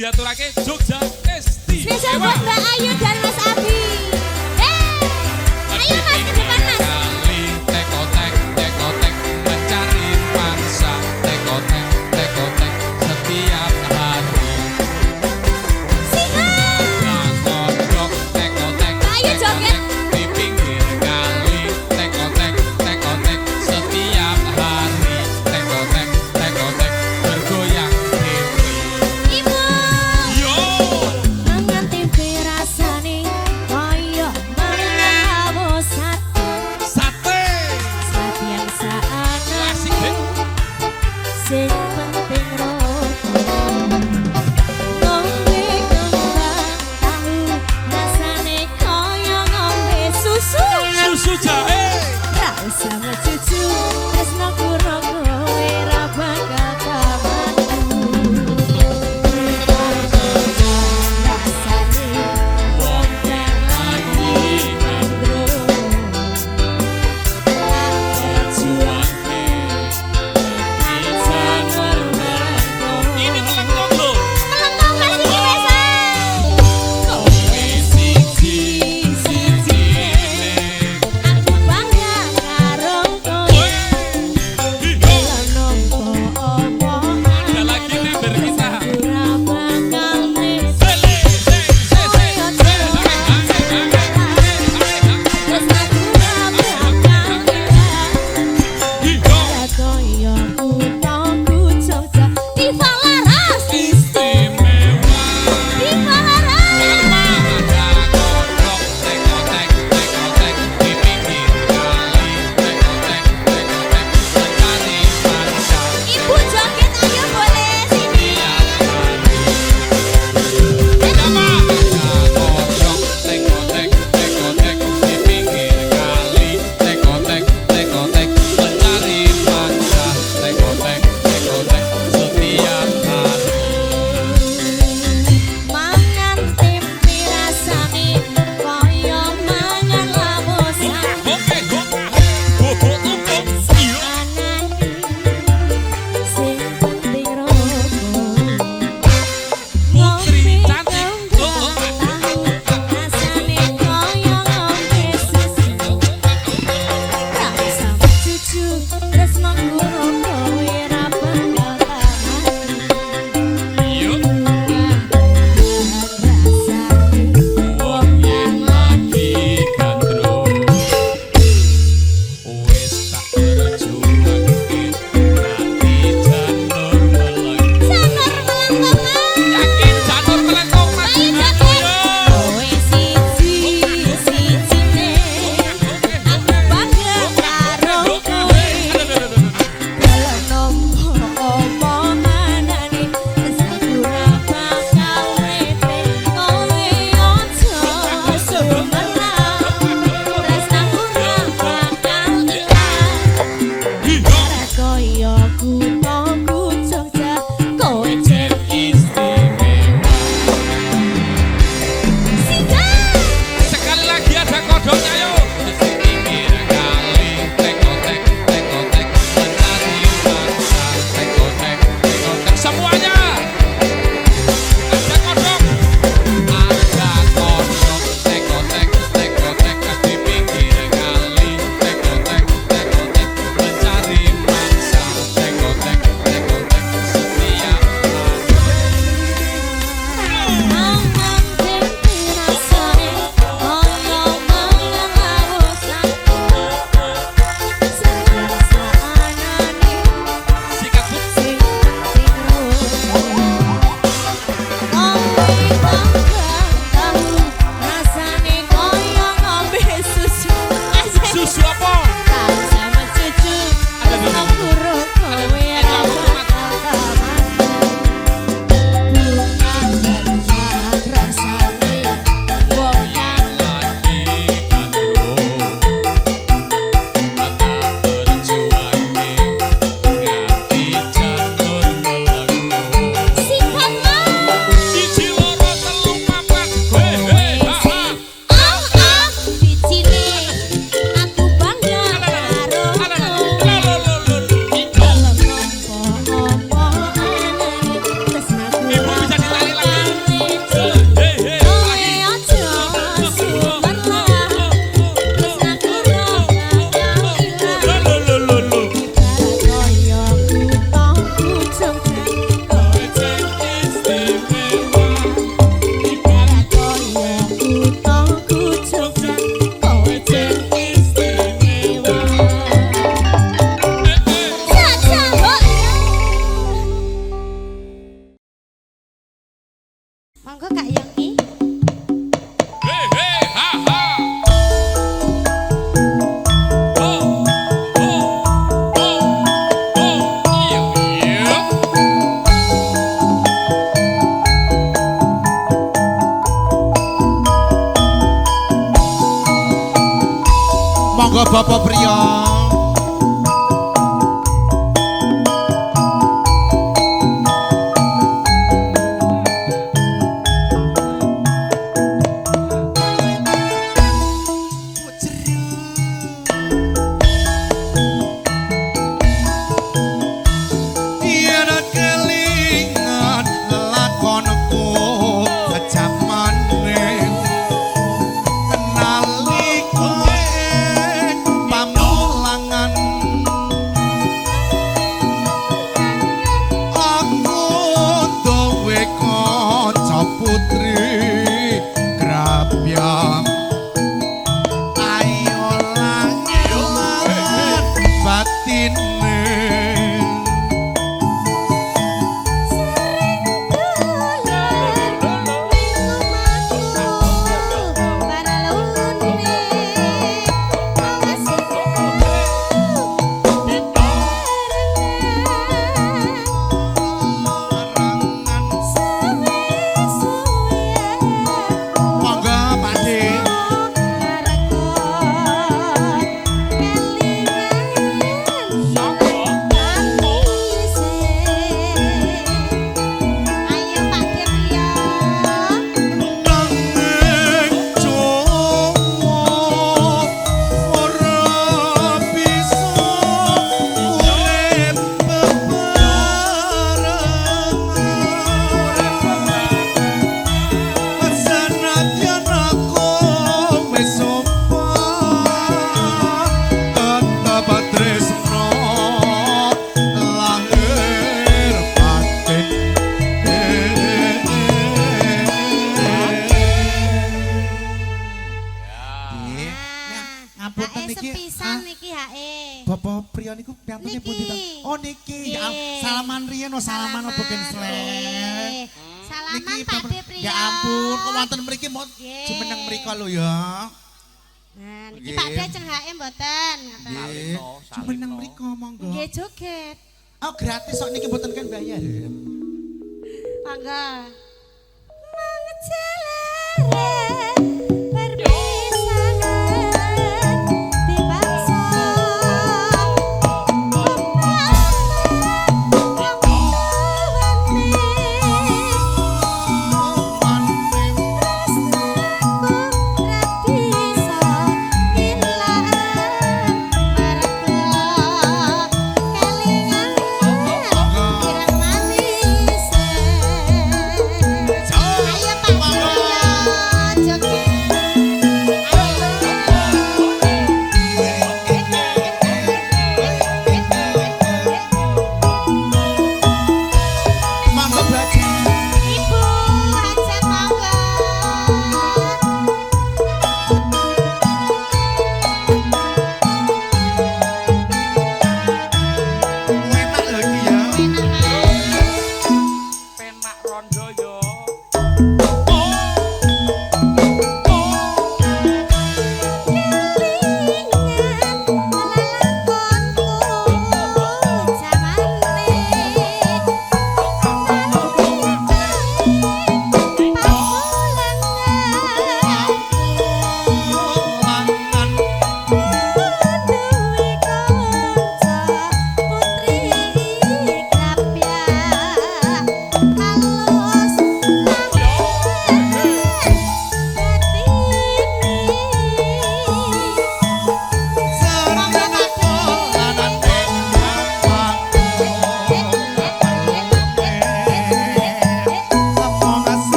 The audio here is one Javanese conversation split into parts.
diaturake Jogja Esti. Spesial buat Mbak Ayu dan Mas Abi. Ayo Mas ke depan Mas. Kali tekotek tekotek mencari mangsa tekotek tekotek setiap hari. Ngondok tekotek Ayo joget. di pinggir kali tekotek tekotek setiap hari tekotek tekotek bergoyang happy. Ibu. Yo. Mangan tempe rasane koyo mangan lawo sate. Sate. Sate yang Klasik deh. sing penting rokok. Ngombe kembang tahu rasane koyo ngombe susu. Susu jahe. Ra usah mecucu tresno kuro kowe ra bakal tamatku. Rasane wong kang lagi mandro. Ini melengkung loh. Melengkung Mas iki wis. Aku bangga karo kowe. Lan nompo omongan Ada lagi member kita. ora bakal nis. Wes aku ora bakal ilang. Koyo kuthaku Jogja. Viva Laras. Viva Laras. Ibu joget ayo boleh sini. Mangan tempe rasane koyo mangan lawo sate. Sing penting rokok. Putri cantik. Rasane koyo ngombe susu. Ra usah cucu tresno kuro kowe ra bakal tamatku. Wong yen lagi gandrung wis tak perjuangke nanti janur melengkung. Yakin janur melengkung Mas Ayo. Kowe siji-sijine aku bangga karo kowe. Kalau nompo omonganane wis aku ora bakal wete. Kowe ojo sumenang tresnaku ora bakal ilang. Koyo kuthaku Jogja kowe jen Istimewa. sikat. Sekali lagi ada kodoknya yuk. Di pinggir kali tekotek tekotek mencari mangsa tekotek tekotek semuanya. Ada kodok. Ada kodok tekotek tekotek di pinggir kali tekotek tekotek mencari mangsa tekotek tekotek setiap Mangan tempe rasane koyo mangan lawo sate. Sayang saanane sikat put. sing penting rokok. Monggo Kak Yongki. Hei hei ha ha. Oh oh oh oh iya iya. Monggo Bapak Priya. Bapak Priya niku piantune pundi ta? Oh niki, ya salaman riyen salaman boten slek. Salaman Pak De Priya. Ya ampun, kok wonten mriki mau jumeneng mrika lho ya. Nah, niki Pak De cengake mboten. Nggih. Jumeneng mrika monggo. Nggih joget. Oh gratis kok niki mboten kan bayar. Monggo. Mengecelere perpisahan dipaksa.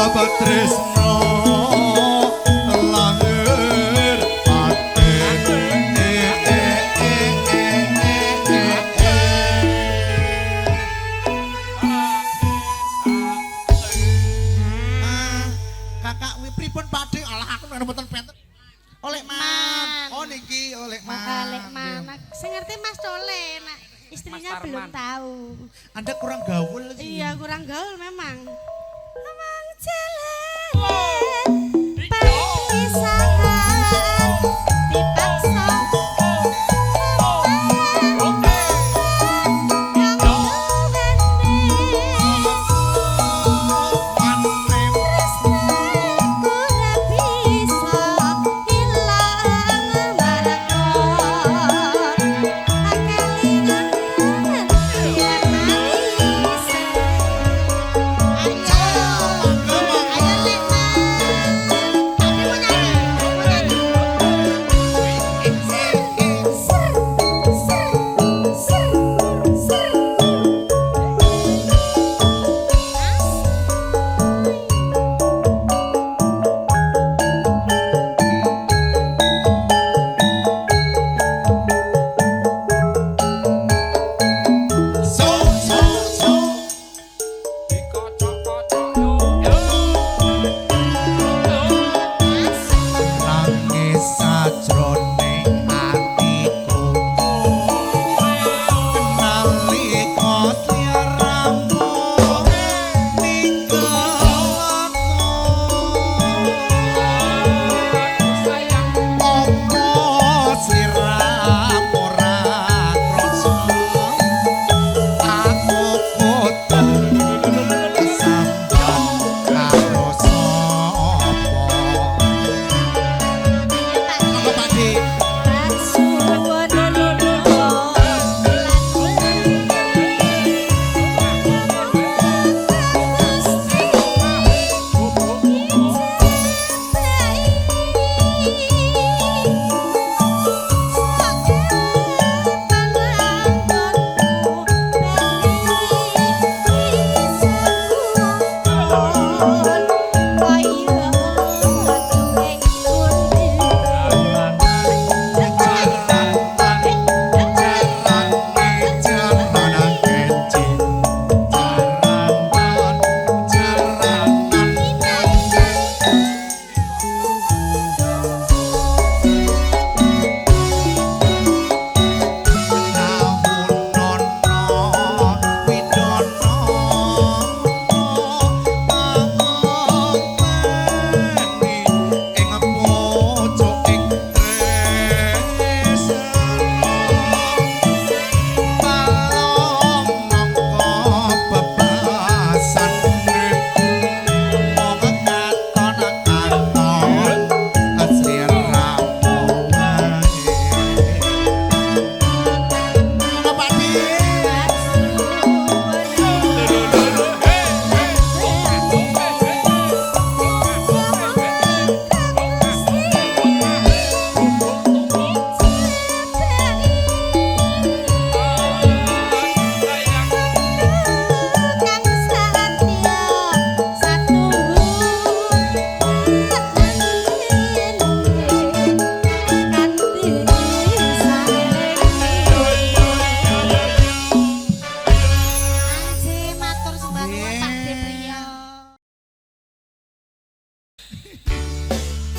babat tresno lahir batin kakak wi pripun Pakde alah aku nek mboten benten oleh man oh niki oleh man Oleh mana? Sing ngerti Mas Tole, nak istrinya belum tahu. Anda kurang gaul sih Iya, kurang gaul memang. Memang jalan perpisahan dipaksa.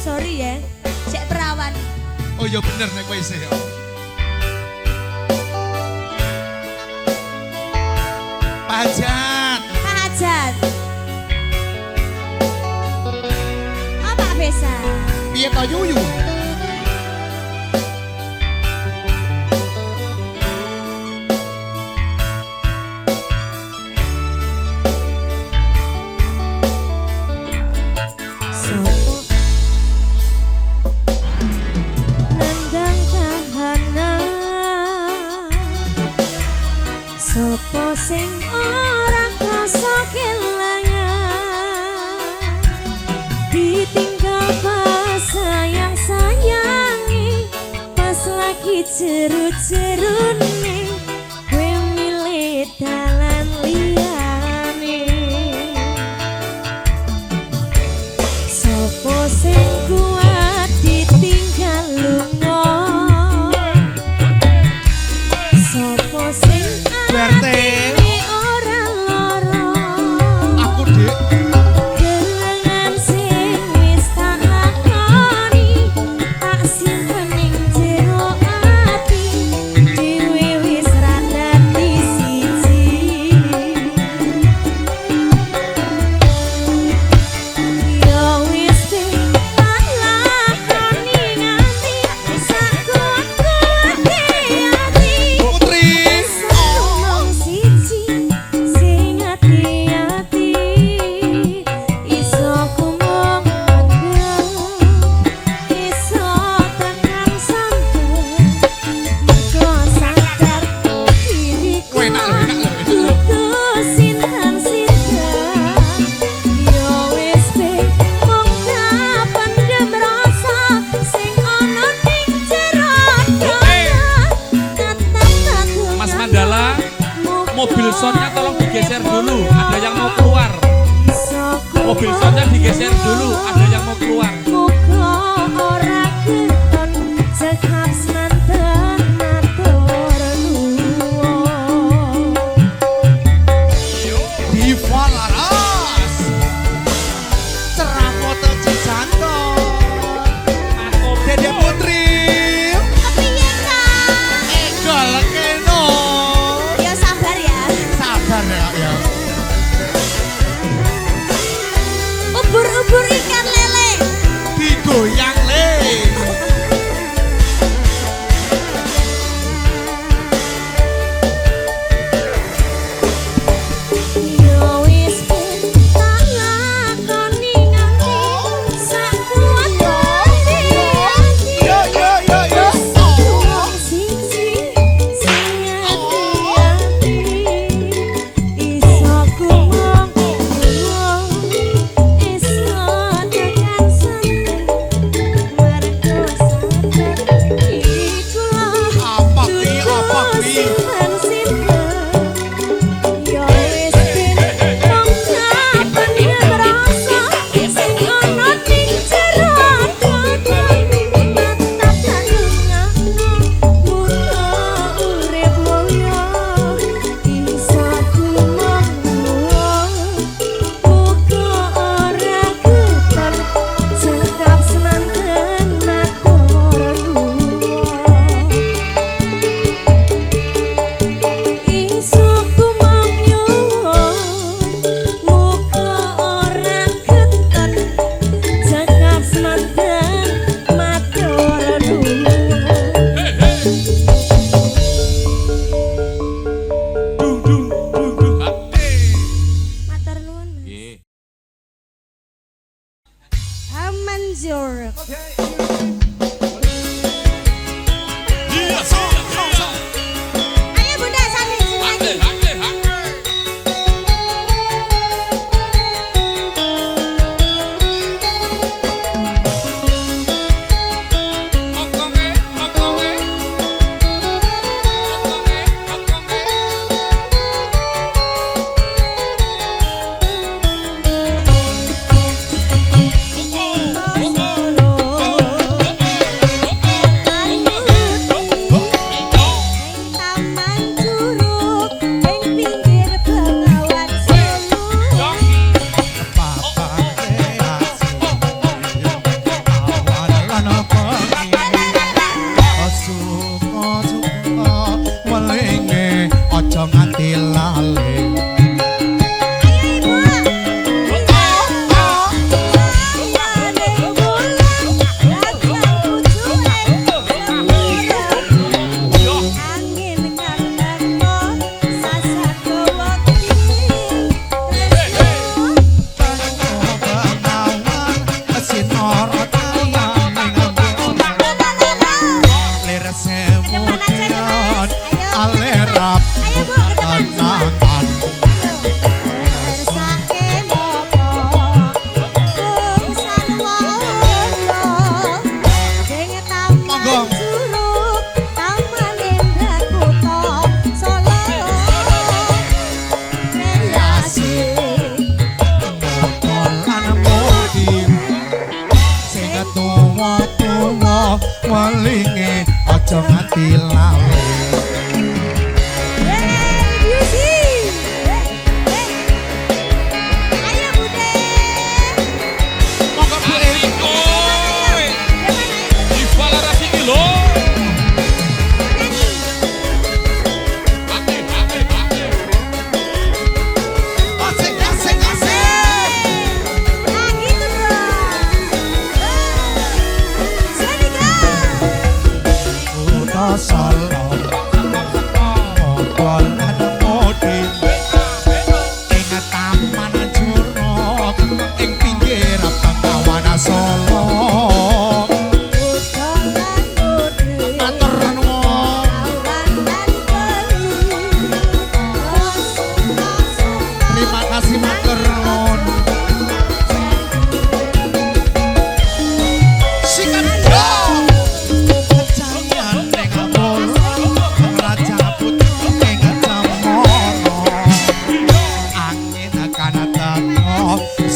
Sorry ya, cek perawan. oh iya bener nek kowe isih Pak Hajat Pak Hajat. Apa besa? piye to yuyu Sopo sing ora krasa kelangan ditinggal pas sayang-sayangi pas lagi jeru-jerune kowe milih dalan liyane Besoknya digeser dulu, ada yang mau keluar. Muga ora keton cekap semanten matur nuwun. Diva Laras. Cerah foto Cijanto. Dede Putri. Kepiye, Kak? Egol keno. Ya sabar ya. Sabar ya. Ubur-ubur ikan lele. Digoyang le. Yo wis tak lakoni nganti sak kuwate. Yo. Siji sing ati-ati iso kumong iso tekan santen mergo sadar iku Apa ki? yo wis mong kapan ngerasa sing ono ning jero dadi mata dalungakno muga urip loyo iso kumong muga ora keton cekap semanten matur nuwun iso kumong muga ora keton cekap semanten matur nuwun. Dung. Matur nuwun. Nggih. Amanjur. Iya. Ayo Bunda sambil Hake. Okonge. Solo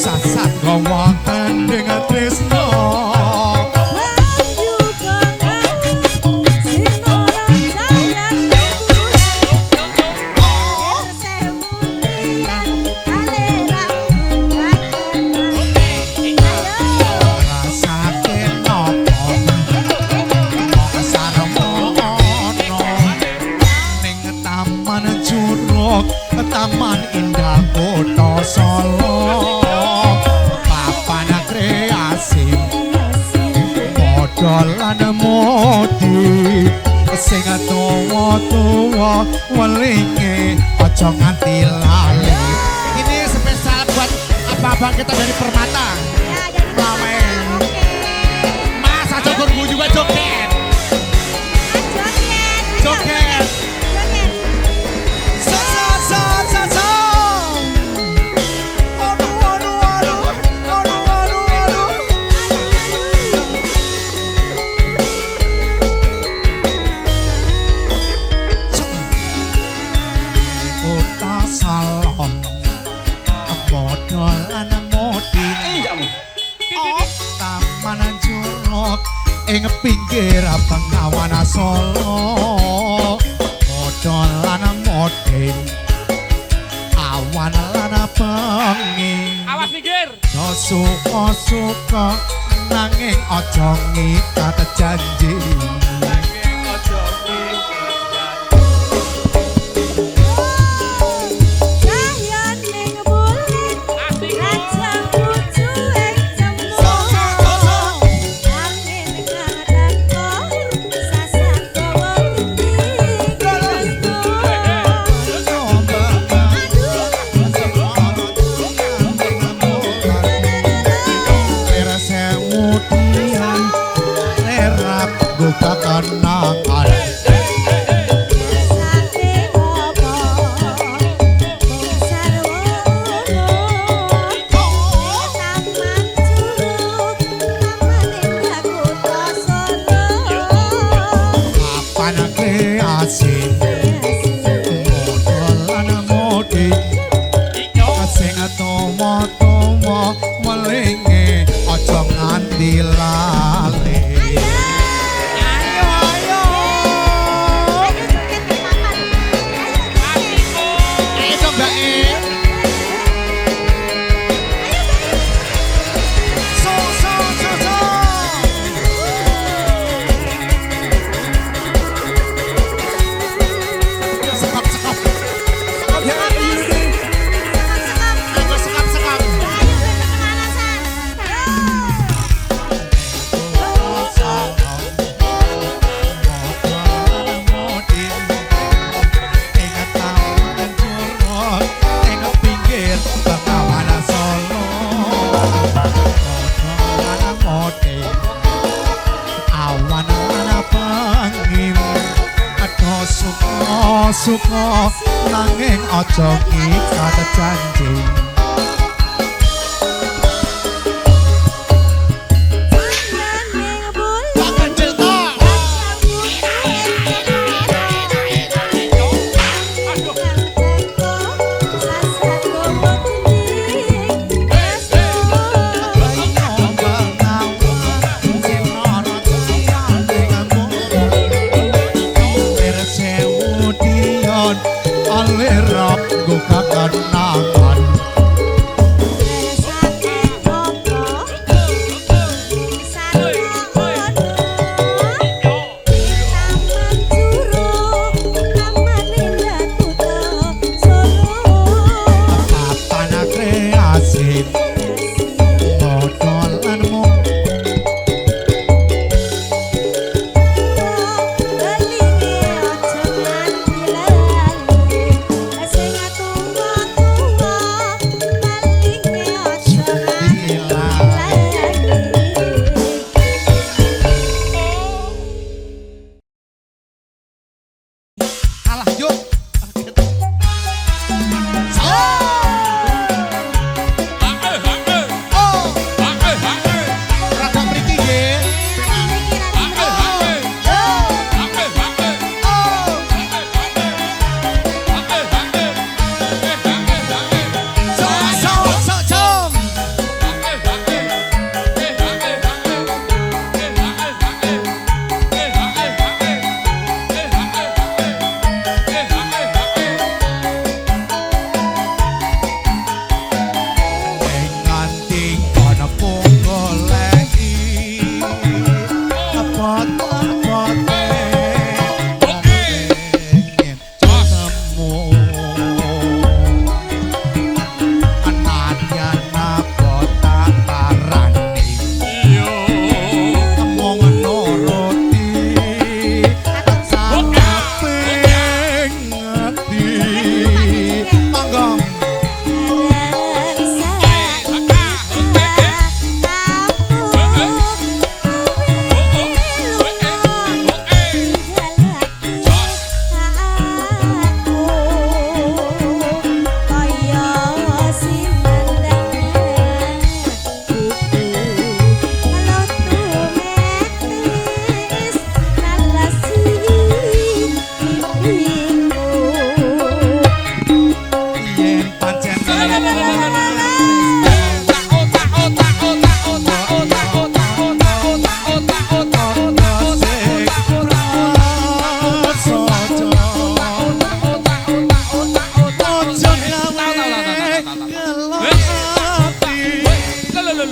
sasat gawa tending tresno Bayu kongang sinora sayang rasake nopo sarmono ning taman curug taman indah kota Solo papan kreasi modolan modi sing tuwa-tuwa welinge aja nganti lali. Ini spesial buat abang-abang kita dari Permata. Amin. Mas aja gurgu juga joget. Joget. Sa sa sa sa sa. Aduh aduh aduh. Aduh aduh aduh. Kota Salon modolan modi taman curug ing pinggir Bengawan Solo modolan modi awan lan bengi Awas pinggir. suka-suka nanging aja ngikat janji buka kenangan papan kreasi modolan modi sing tuwa-tuwa welinge aja nganti lali. Suka nanging aja ngikat janji Bakal cerita alirap buka kenangan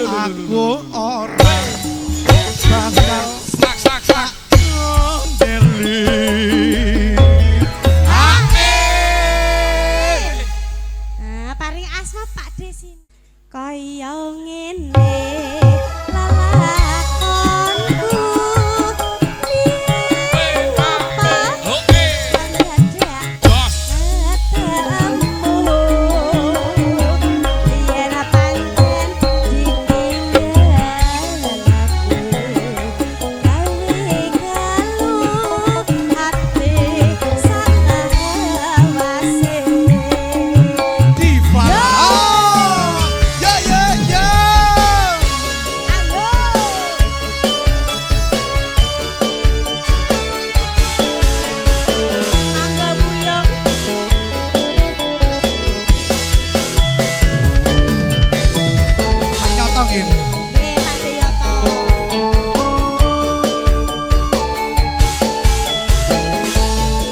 Aku orang bakal Sak sak sak. ngondeli. Paring asma Pak Desin. Kaya ngene lalakonku piye apa Oke. dadak Jos. ketemu yen pancen ditinggal aku gawe kalung ati sakawase. Diva. Ya ya ya. Angga buyong Nyotongin. Pak Deyoto.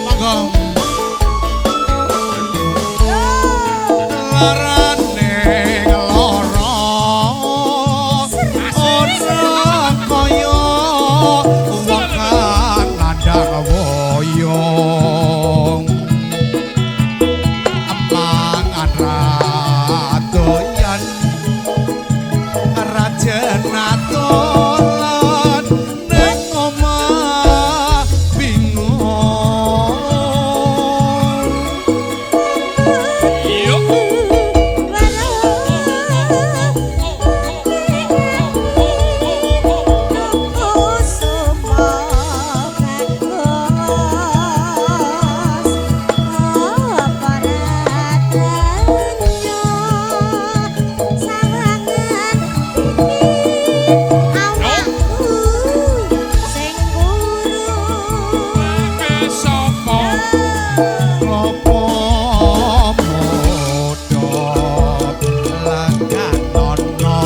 Monggo. Larane loro. Ora kaya wong kandang woyong. Mangan radoyan rajana dolan ning omah bingung. Yo. Sopo. Klopo modot langkanono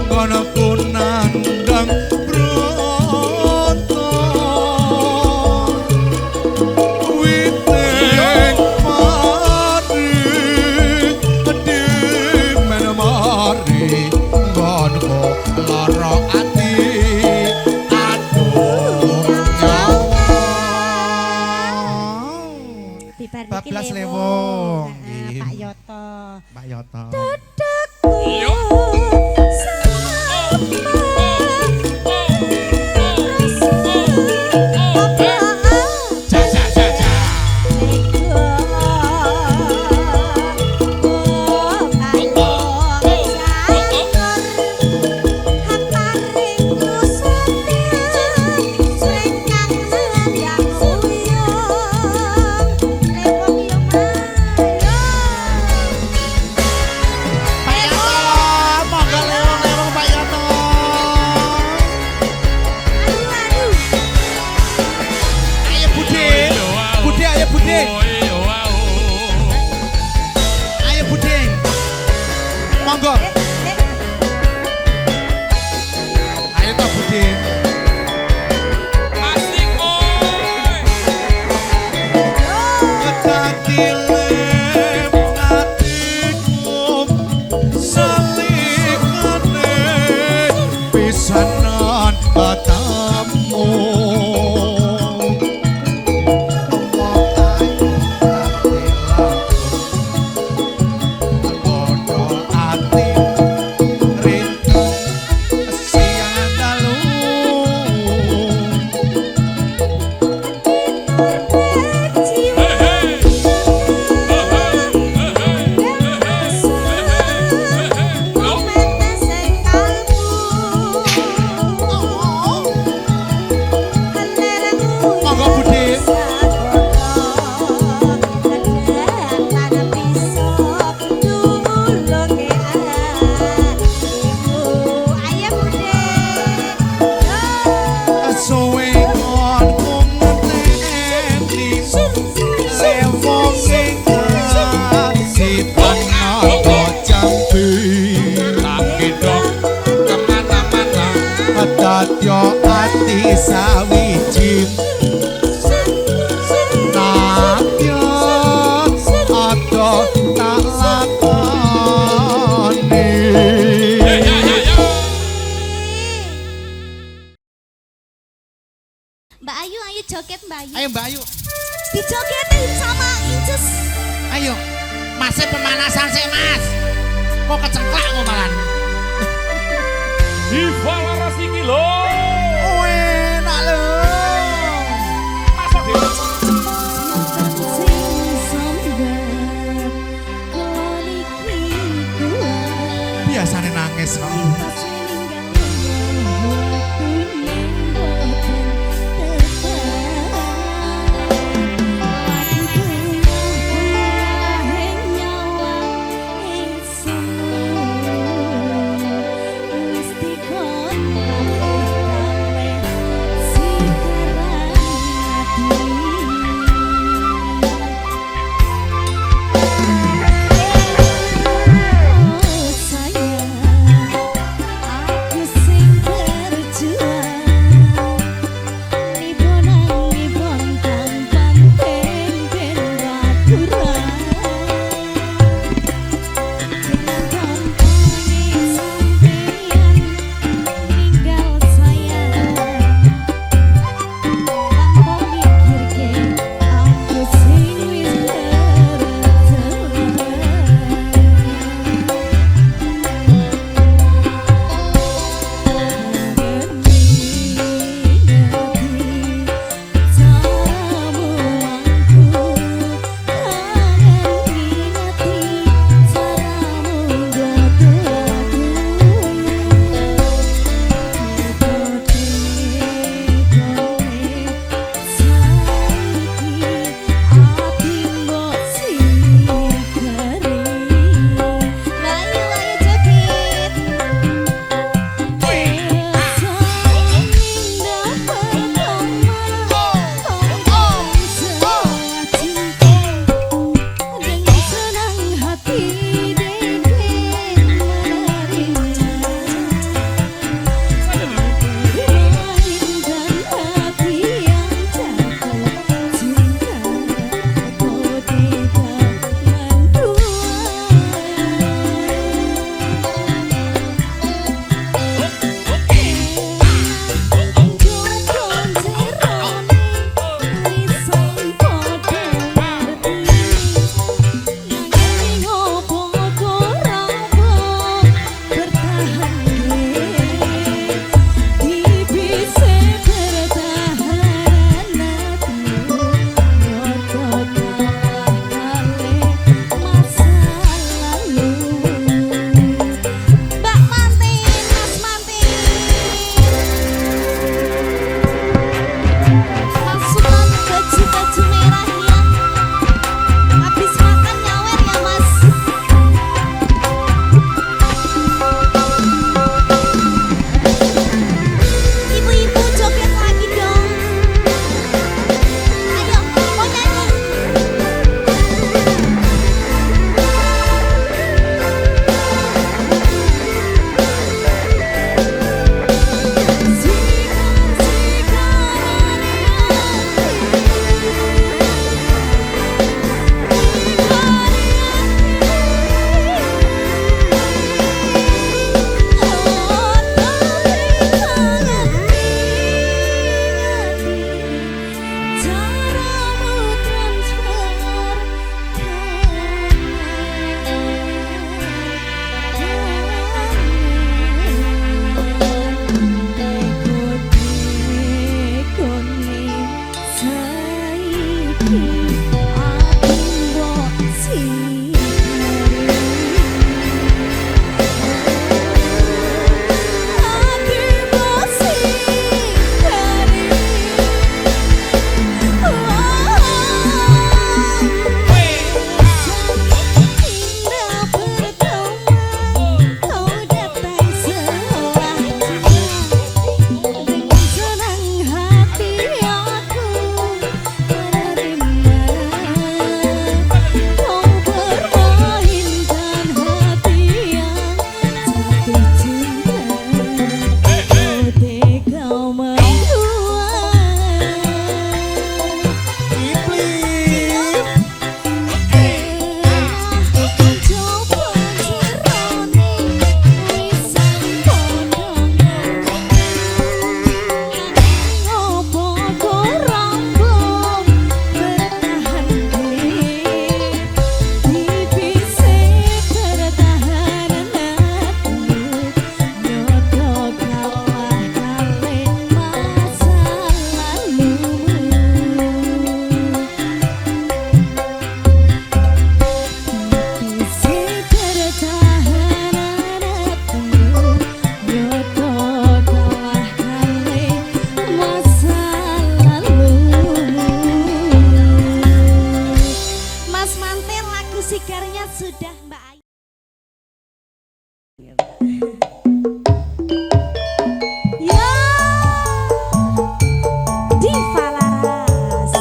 ngono kunandang broto witing mari gedhe menemari ngono lara ati aduh nyawa. Bibar niki Bablas lewo. lewong. Heeh, Pak Yoto. Mbak Yoto. Yo. Ja ja ja ja. Pak Yoto, monggo lewong-lewong Pak Yoto. sawiji nadya ada tak lakoni. Ya, ya, ya, ya. Mbak Ayu, ayo joget Mbak Ayu. Ayo Mbak Ayu, Dijogetin sama Inces. ayo. Masih pemanasan sih Mas. Kok kecengklak kok malan. Diva Laras iki lho. Enak lho. Masuk dhewe. Biasane nangis kok. Yo Diva Laras.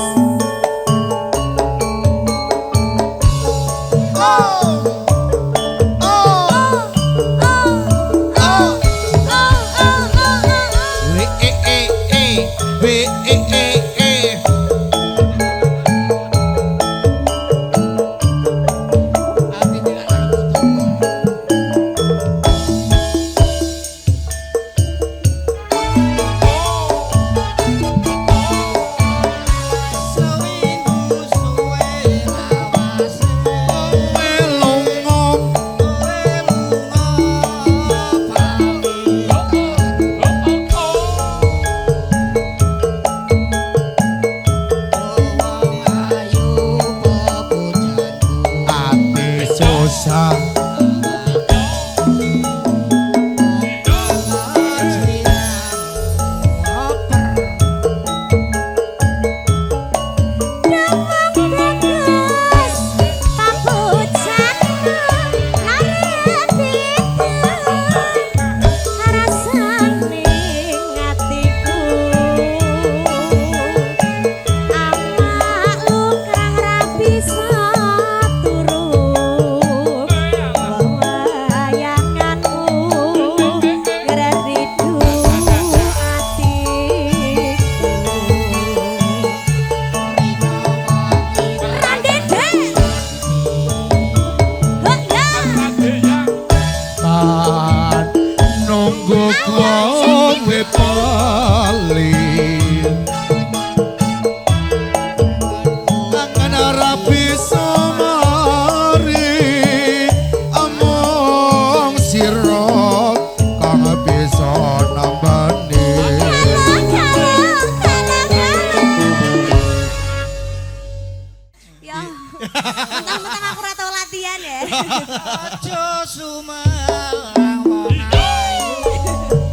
Mentang-mentang aku ora tau latihan ya. Aja sumalang wong ayu.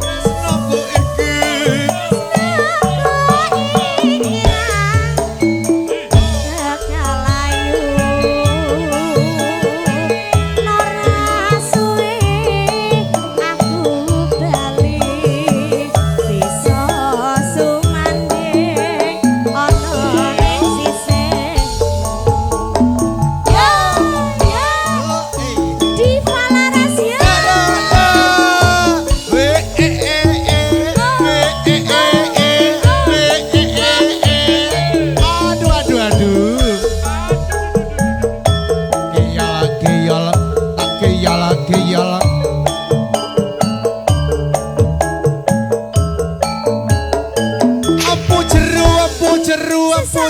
Tresnoku iki.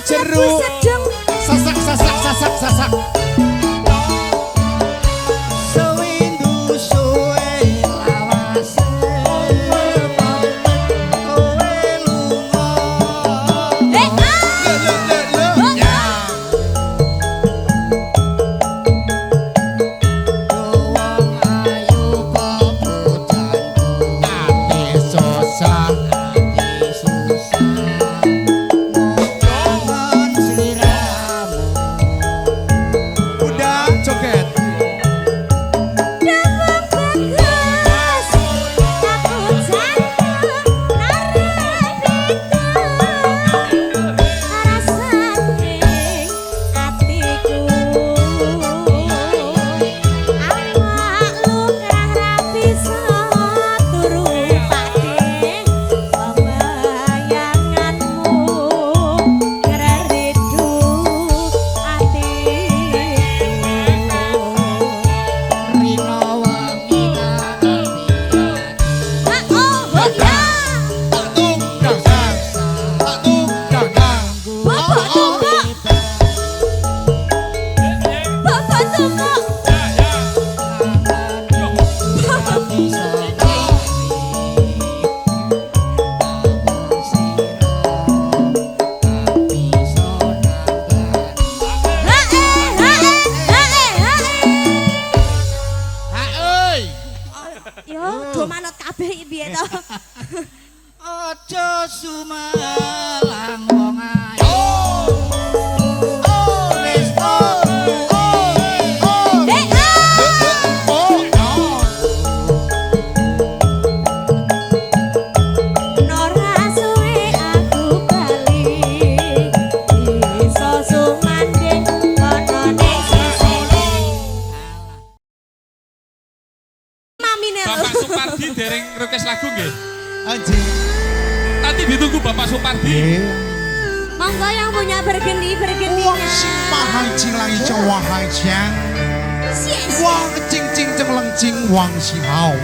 Jeru sasak sasak sasak sasak sewindu suwe lawase kowe lunga wong ayu pepujanku ati susah Aja sumalang wong ayu. Bapak Supardi dereng request lagu nggih. Aja. Nanti ditunggu Bapak Supardi. Monggo yang punya bergendi-bergendinya. Wong sing mahal jing lang ijo wahai jang. Wong cing cing ceng leng cing wang si hao.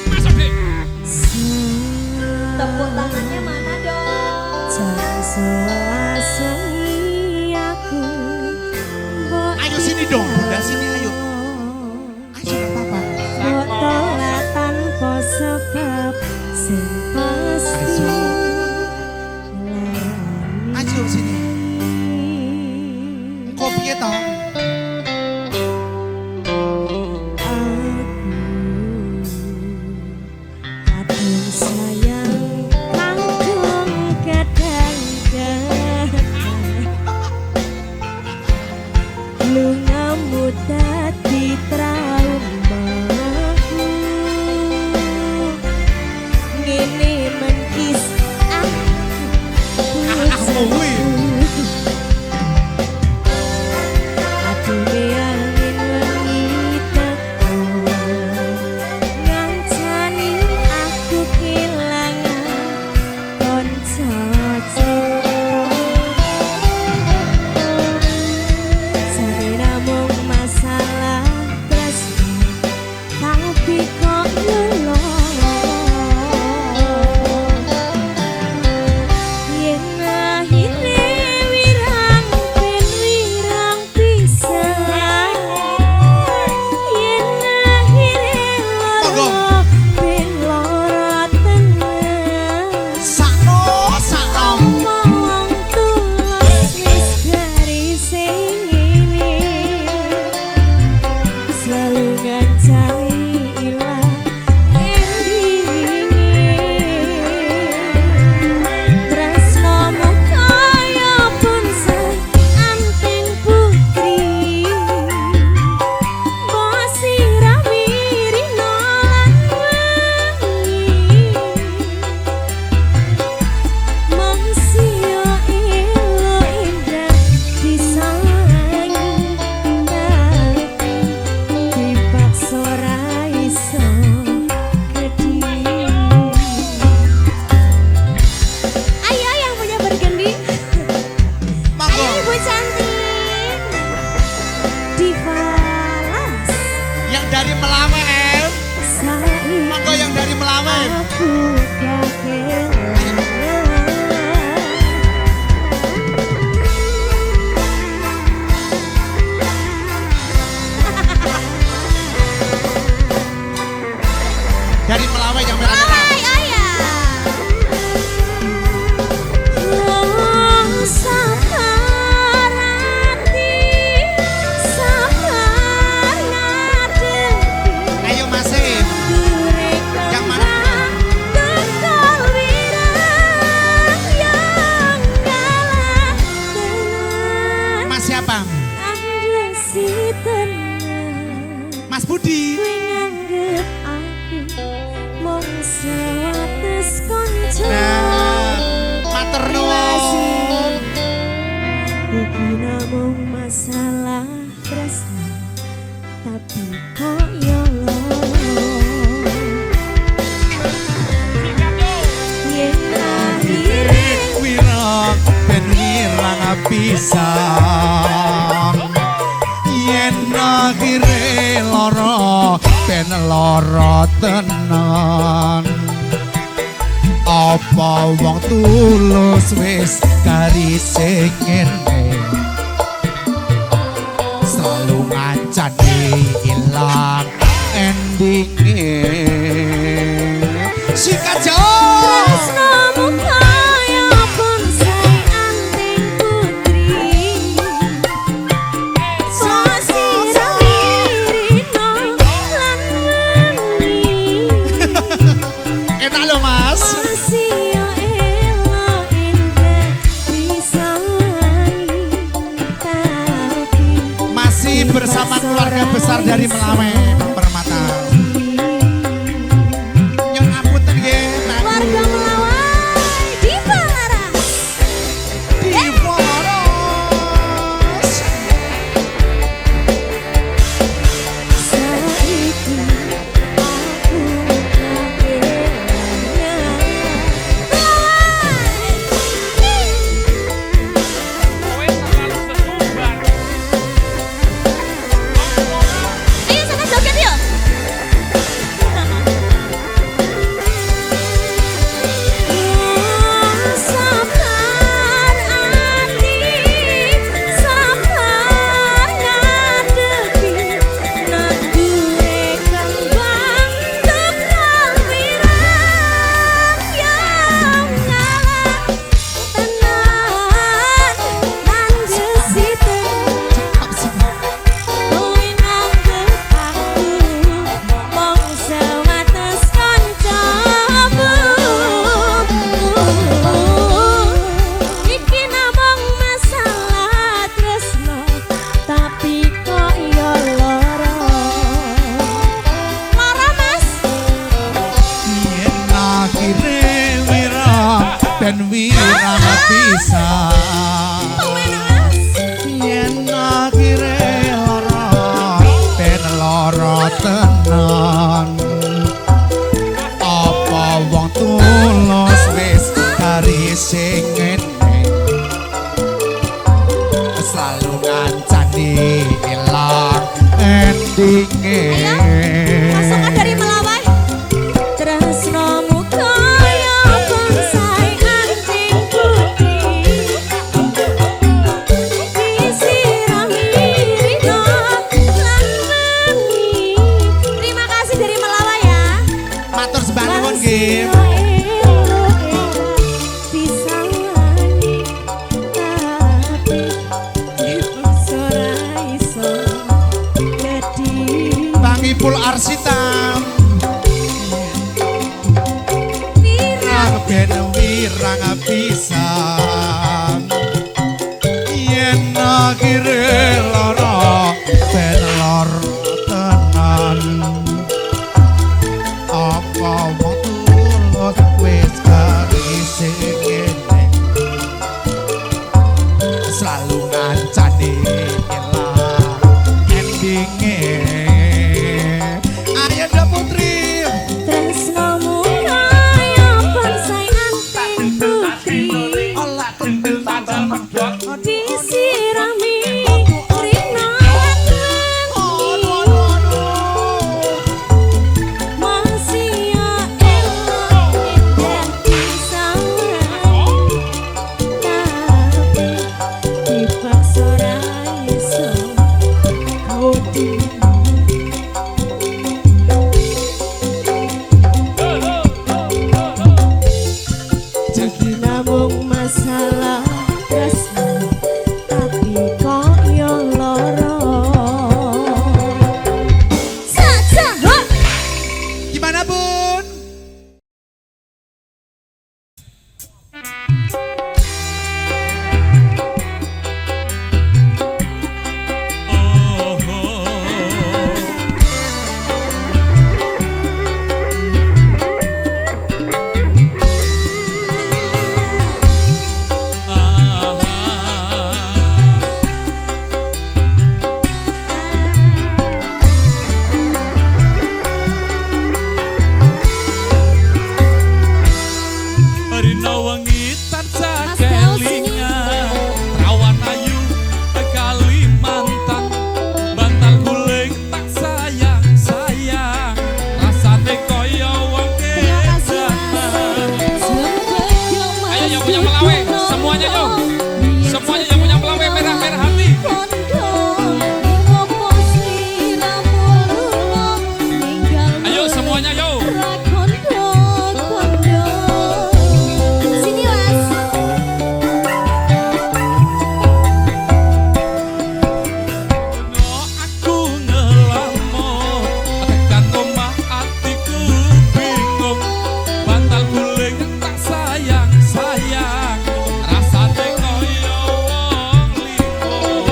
Masuk Dik. Tepuk tangannya mana dong? Aku. Ayo sini dong, Bunda sini ayo. Ayo enggak apa-apa. Fotolah tanpa sebab sing pasti. Ayo sini. Kok piye to? Kadung sayang kangkung kadang-kadang lungamu dadi traumaku ngene menkis Aku kuwi. Adune angin wengi teko ngancani aku kelangan kanca Sare namung masalah tresno tapi kok lelo yen akhire wirang ben wirang pisan yen akhire Monggo. loro ben loro tenan Sakno sakno. Mawang tulus wis garis ini selalu ngancani ilang endinge tresnomu kaya bonsai anteng putri mbok sirami rino lan wengi Mangsio elo indah disayangi tapi dipaksa ora iso gedi. Ayo yang punya bergendi. Monggo. Ayo Ibu cantik. Divalas Yang dari Melawen. saat Monggo yang dari Melawen. aku kehilangan. Dari Melawen yang merah-merah. Sabar hati, sabar ngadepi Ayo masih. Yang mana? Tekal wirang yang kalah tenan Mas siapa? Anjasi tenan Mas Budi. Kowe nganggep aku mung sewates kanca Nah, matur nuwun. Iki namung masalah tresno tapi kok yo yen akhire Wirang ben wirang pisan. Yen akhire lara ben lara tenan. Apa wong tulus wis garise ngene selalu ngancani ilang endinge sikat jauh. tresnomu kaya bonsai anteng putri sirami rino lan wengi Enak loh mas. Masih elo indah disayangi tapi Masih bersama keluarga besar dari Melawen Permata. Yang ngapunten nggih, Nak. warga Melawai di Balaras Di Waras. endinge Pasangan dari Melawai Tresnomu kaya bonsai anting putih Disirami rino lan wangi. Terima kasih dari Melawai ya. matur sembah nuwun nggih. Pangipul arsitam wirang ben wirang pisan yen kire lara ben lor tenan apa turut wis karise kene selalu ngancani elah endinge. Ayanda Putri Tresnomu kaya bonsai anting putih olah kendel Tandal medhot. disirami rino lan wangi. Masih ya elok endah disawang tapi dipaksa ra iso kudu. Jadi namung masalah tresno tapi kok yo loro. Saja gimana Bun? Oh, Rina wengi tansah Mas Daus ini. kelingan rawan ayu Kalimantan bantal guling tak sayang sayang rasane kaya wong Terima kasih, kejaman. Mas. Ayo yang punya Melawai semuanya yo semuanya yang punya Melawai merah-merah hati. Ayo semuanya yo. Sini Mas. No aku ngelamun tekan omah atiku bingung bantal guling tak sayang sayang rasane kaya wong lingkung.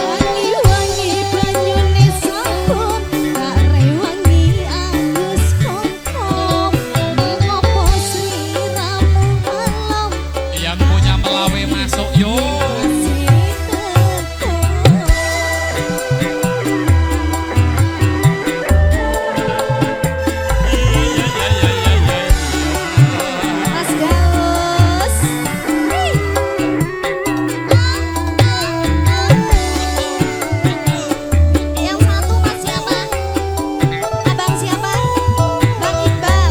Wangi-wangi banyune sabun gak rewangi Agus kongkong ngopo sliramu alam Yang punya Melawai masuk yo. masih teko. Iya iya iya iya iya. Mas Daus. Yang satu Mas siapa? Abang siapa? Bang Iqbal.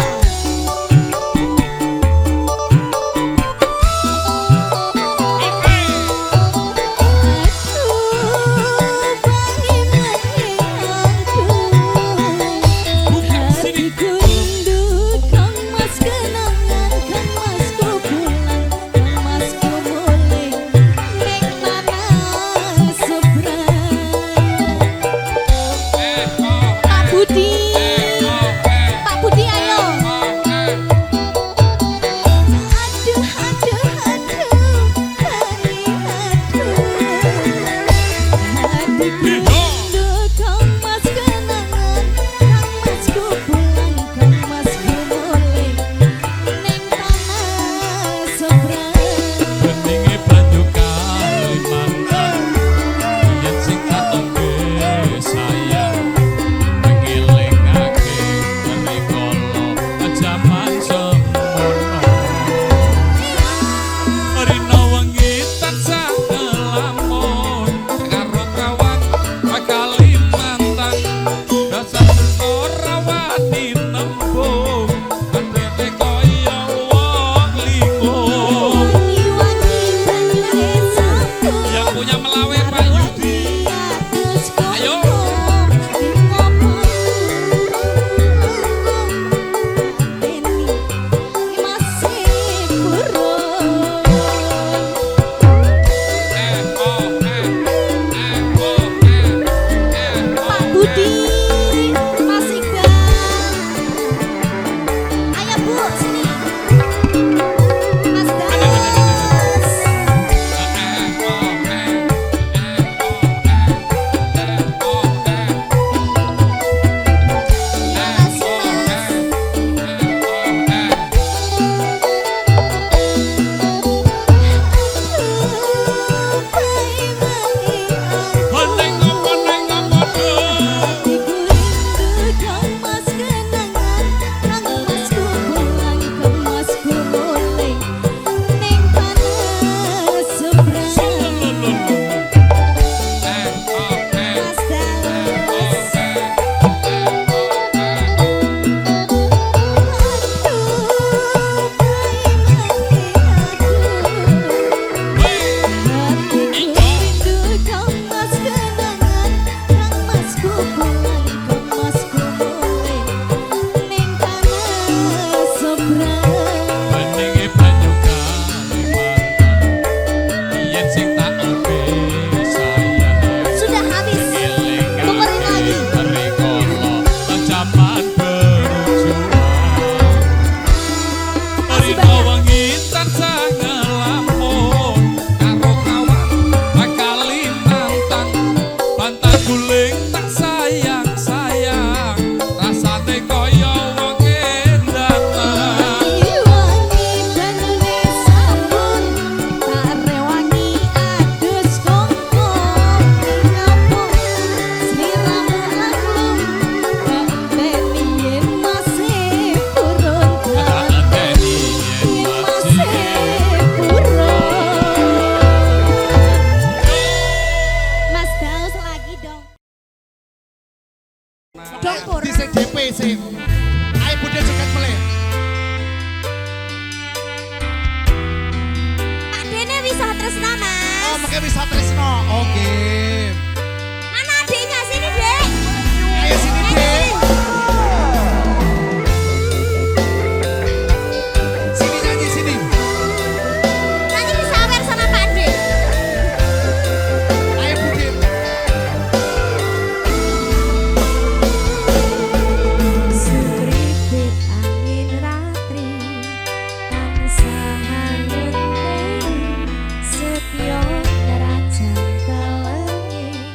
Dong kurang. Di DP sih. Ayo Budi joget meleh. Pak Dene bisa tresna Mas. Oh, makanya bisa tresno. Oke. Mana adiknya sini Dek. Ayo sini, Dek. Sini nyanyi sini. Nanti bisa aware sama Pak De. Ayo Budi. Subribit angin ratri tansah ngeteni setyo nerajan telengi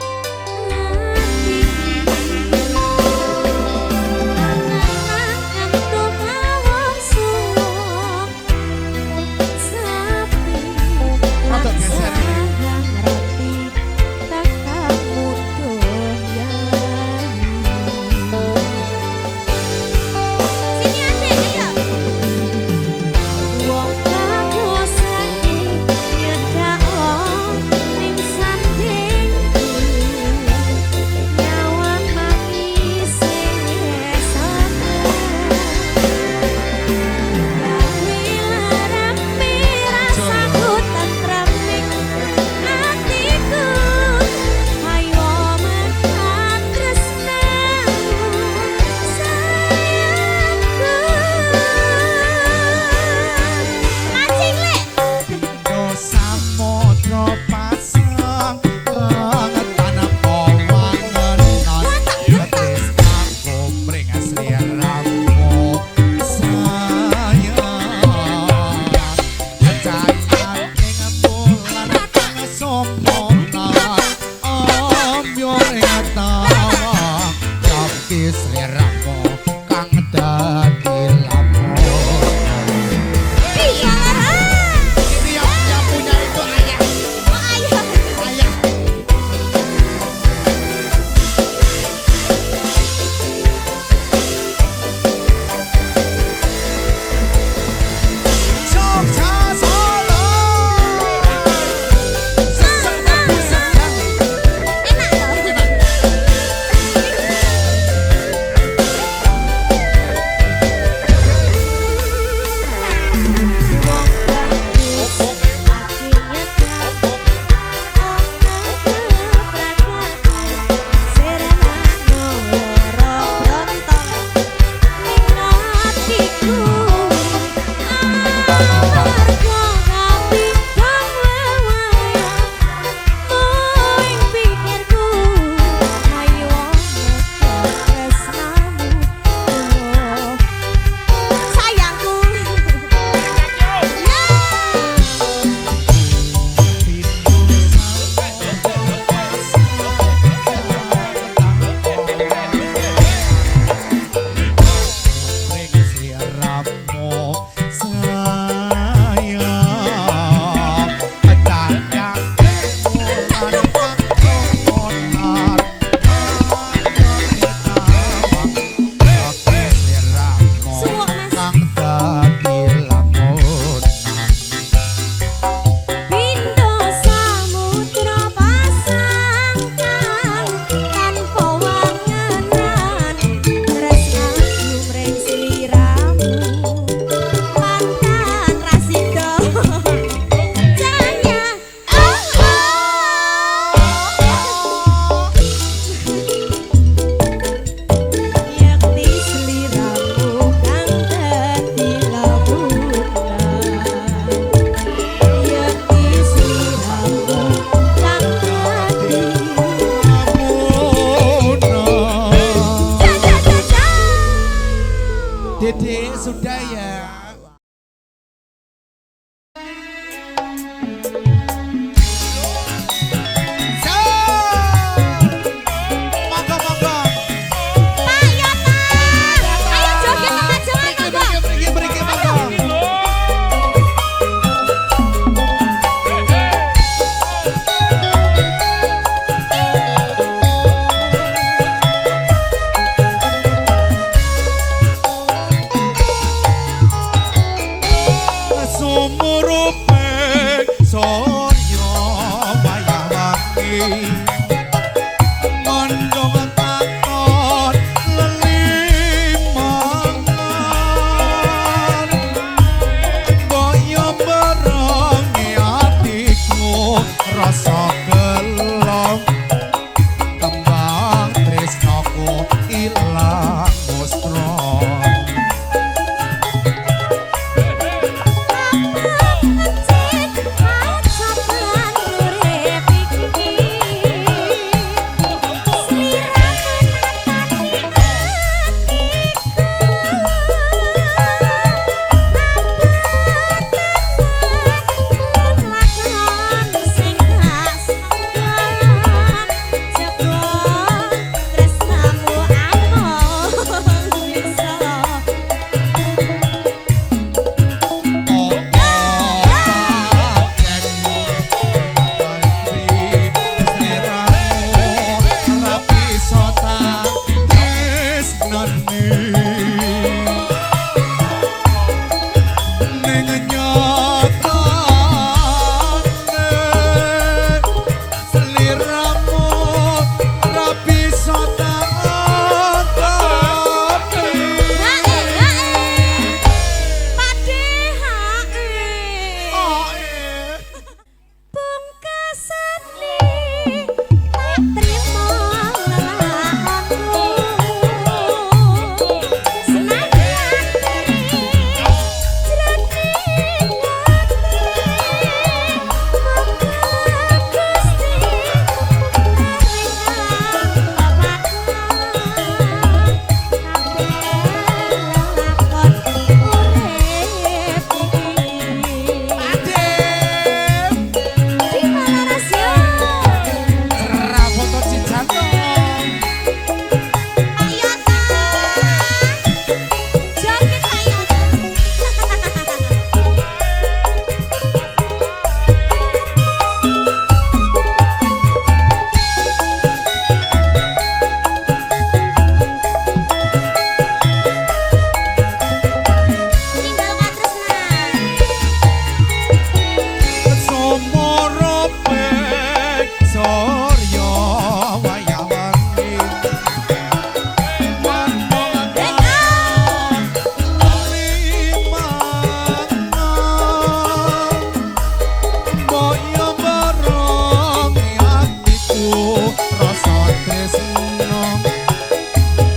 rasa tresno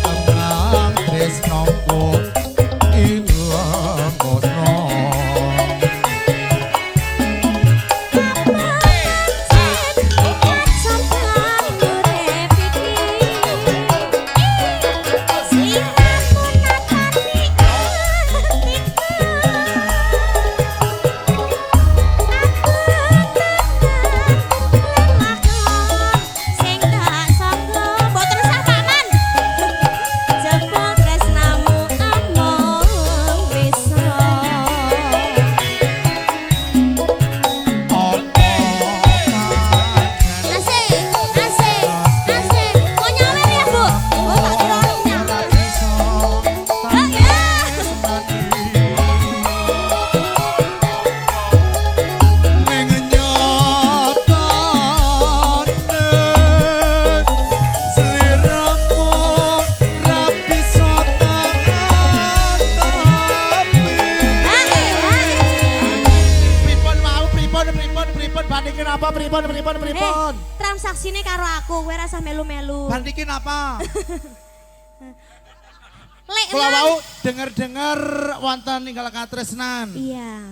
kembang tresnoku ilang kono pripun transaksine karo aku, kowe rasa melu-melu. bandikin apa Lek kula wau denger-denger wonten ninggal katresnan iya.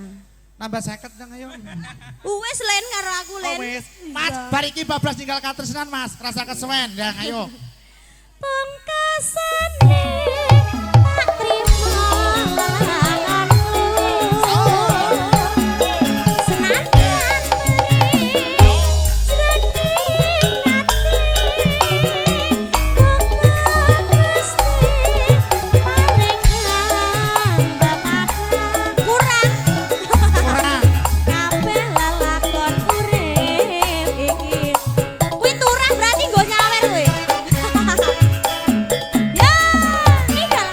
nambah 50 dong ayo Wes Len karo aku Len. oh wis mas bar iki bablas ninggal katresnan mas rasa kesuwen ya ayo Pungkasane tak trimo lawanganmu. Senandyan sreding ati paringan bapakan kurang kabeh lalakon urip iki. Kuwi turah berarti nggo nyawer kowe. Ya, ninggal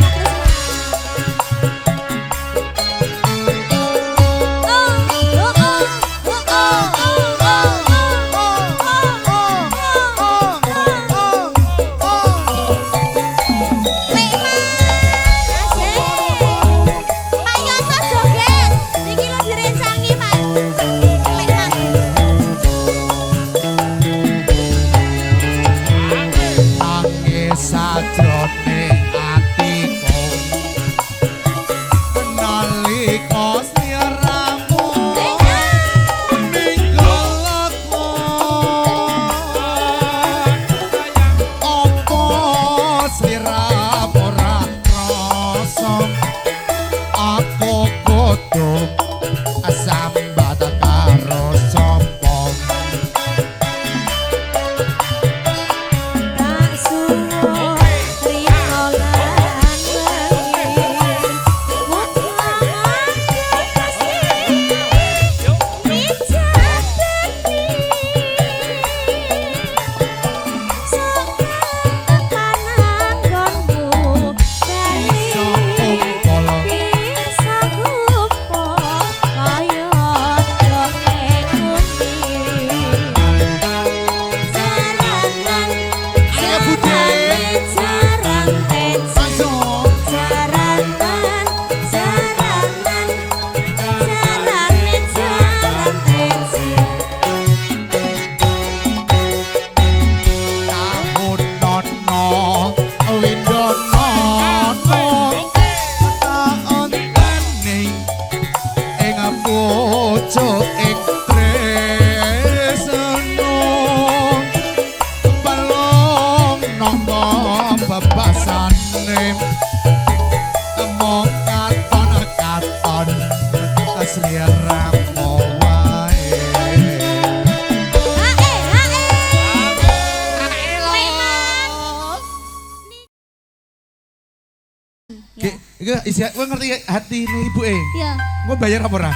Iku isi kowe ngerti hati ini ibu Iya. Gue bayar apa ora?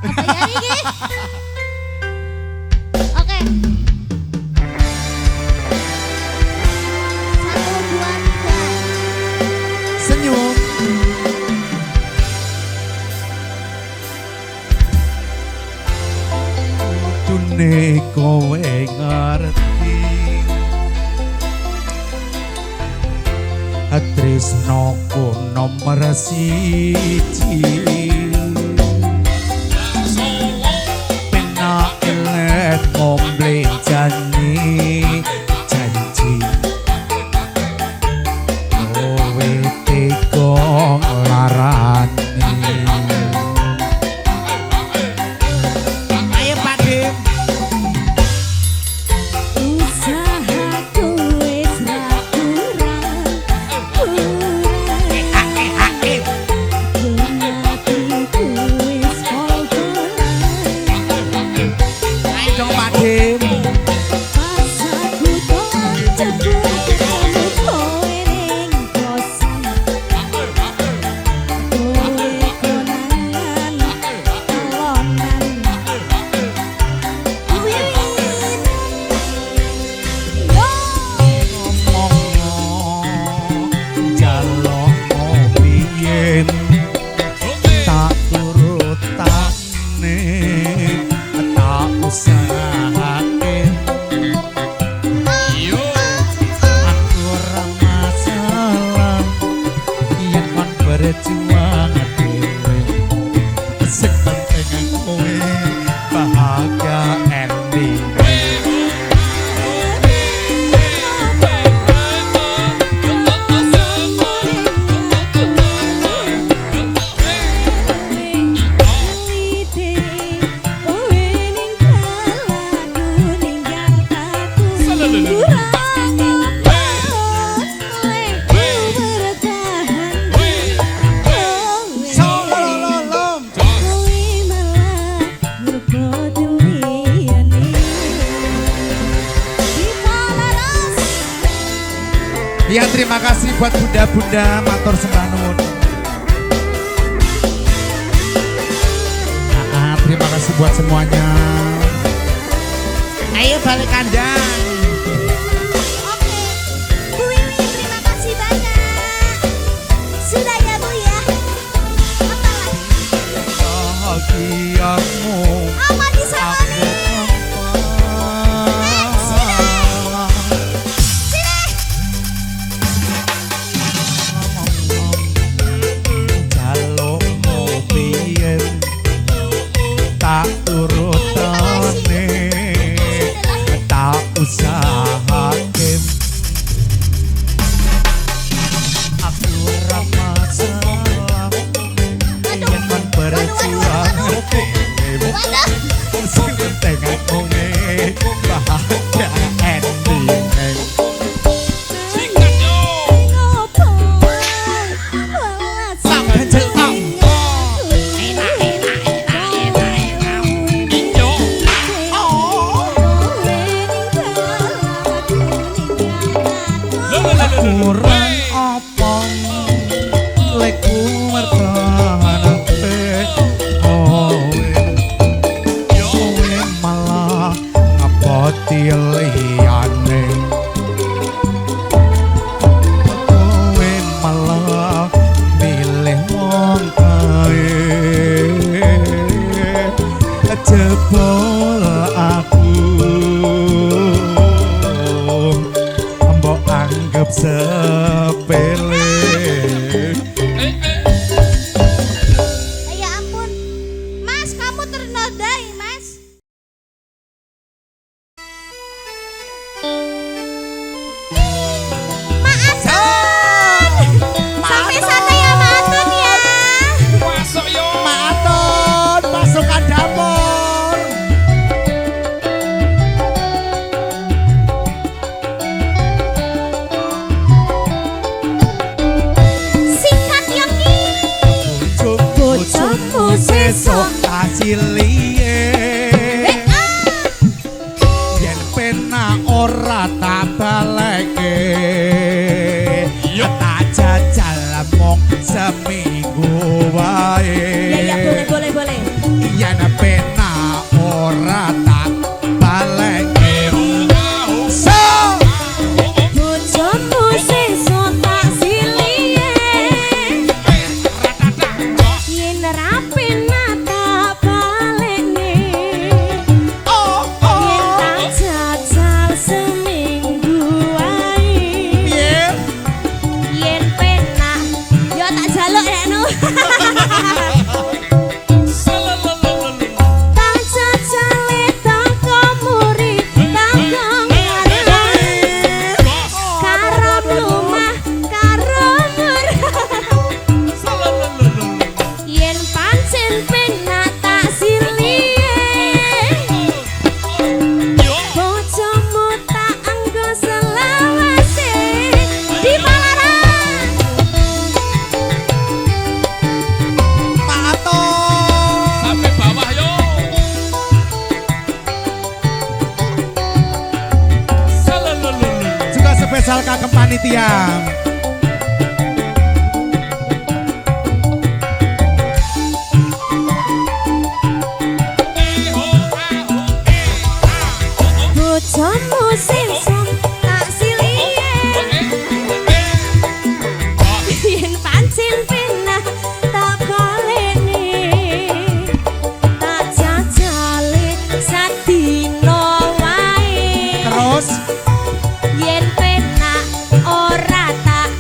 Apa ya iki? Oke. 1, 2, 3. Senyum. Dune kowe ngerti Tresnoku nomor 1 Pena elek ngomble jani Ya terima kasih buat bunda-bunda matur sembah nuwun. Terima kasih buat semuanya. Ayo balik kandang. Oke, Bu Wiwi terima kasih banyak. Sudah ya Bu ya. Apa lagi? Bahagiamu Aman di sana nih. Jalukmu biyen tak turutane, tak usahake. Aku ora masalah yen men berjuang sing penting aku bahagia ending. Sikat yo. Sampai jelek. Injo. Kurang apa leku mertahanake kowe malah ngapoti liyane kowe malah milih wong kae jebol aku mbok anggap sepele. Ya ampun, Mas kamu ternodai Mas. Maaf sampai sana ya maafkan ya. Masuk yo. Maton pasukan dapur. Sikat Yogi. Bojomu sesuk asiliye yen penak ora tak baleke tak jajal mung seminggu wae. Ya boleh. Yen penak ora tak baleke so Bojomu sesuk tak silie. Yen rapi tak balene. Yen tak jajal seminggu wae. piye Yen penak yo tak jaluk ya nu. Tak jajale tak komuri tak ngari. Karo lumah karo mur. Yen pancen penak tak silie. Bojomu tak anggo selawase di Palaran. maton. Sampai bawah yo. Juga spesial kagem panitia. Bojomu sesuk tak silie. Yen pancen penak tak baleni. Tak jajale sadina wae. Terus Yen penak ora tak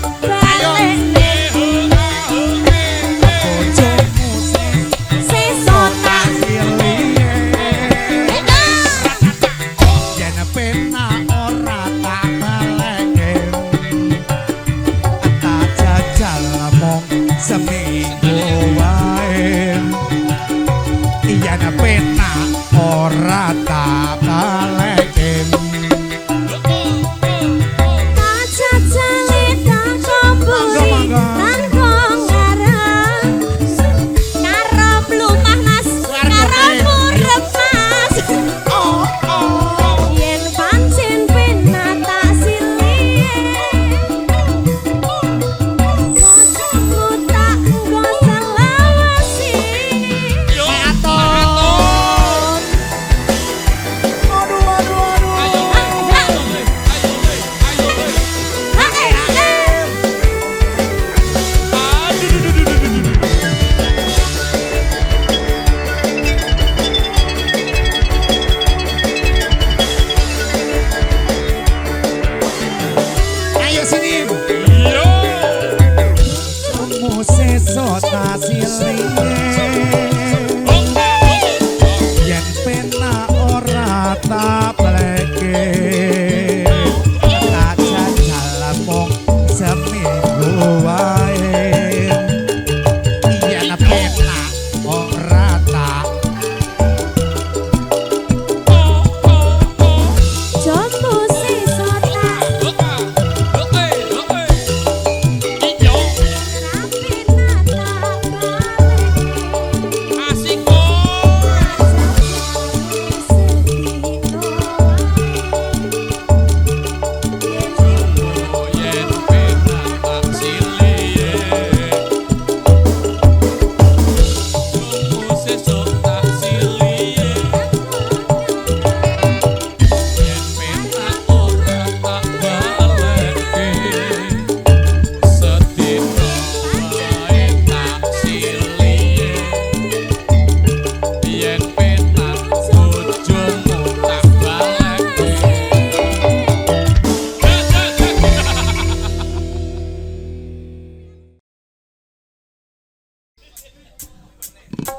sesot asile yen pena ora tak pleke tak jajal mung seminggu wae yen pena ora tak Jomu sesot tak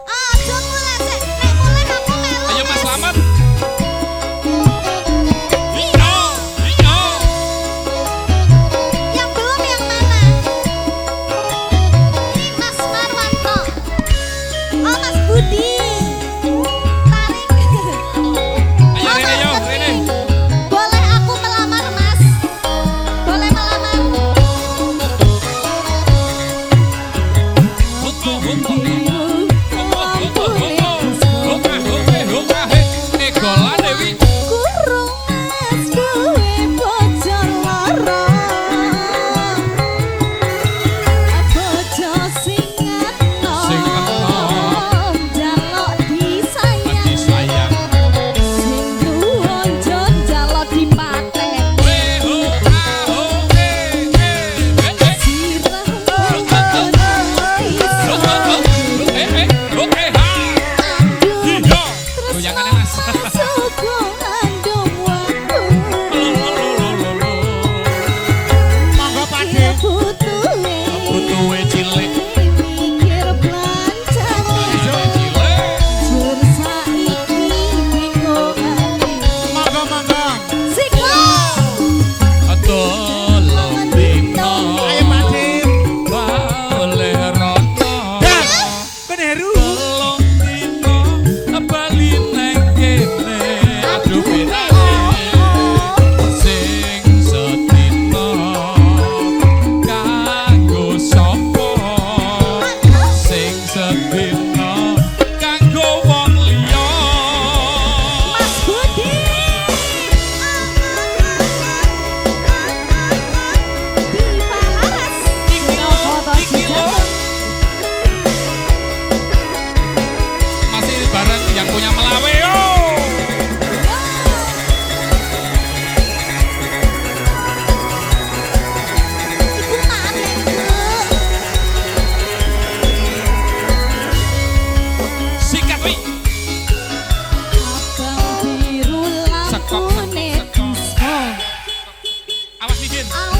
Aja mulai sik, nek mulai aku melu. Ayo Mas Slamet. Yang belum yang mana? Ini Mas Marwanto. Oh Mas Budi. Tarik. Ayo Rene yo, Rene. Boleh aku melamar Mas? Boleh melamar? Egola Dewi. kurung mas duwe bocor loro bojo sing enom jaluk disayang Disayang. sing tuwonjo jaluk dipaten Goyangannya Mas. monggo Pakde Butuhe cilik. monggo monggo Tolong dino. ayo Pakde Boleh rono. dah ben Heru Tolong dino. Bali neng kene. Aduh pinane. Sing sedino. Kanggo sapa? Sing sedino. Kanggo wong liya. Masih bareng yang punya Melawe yo. Sikat wi. Awas bikin. Awas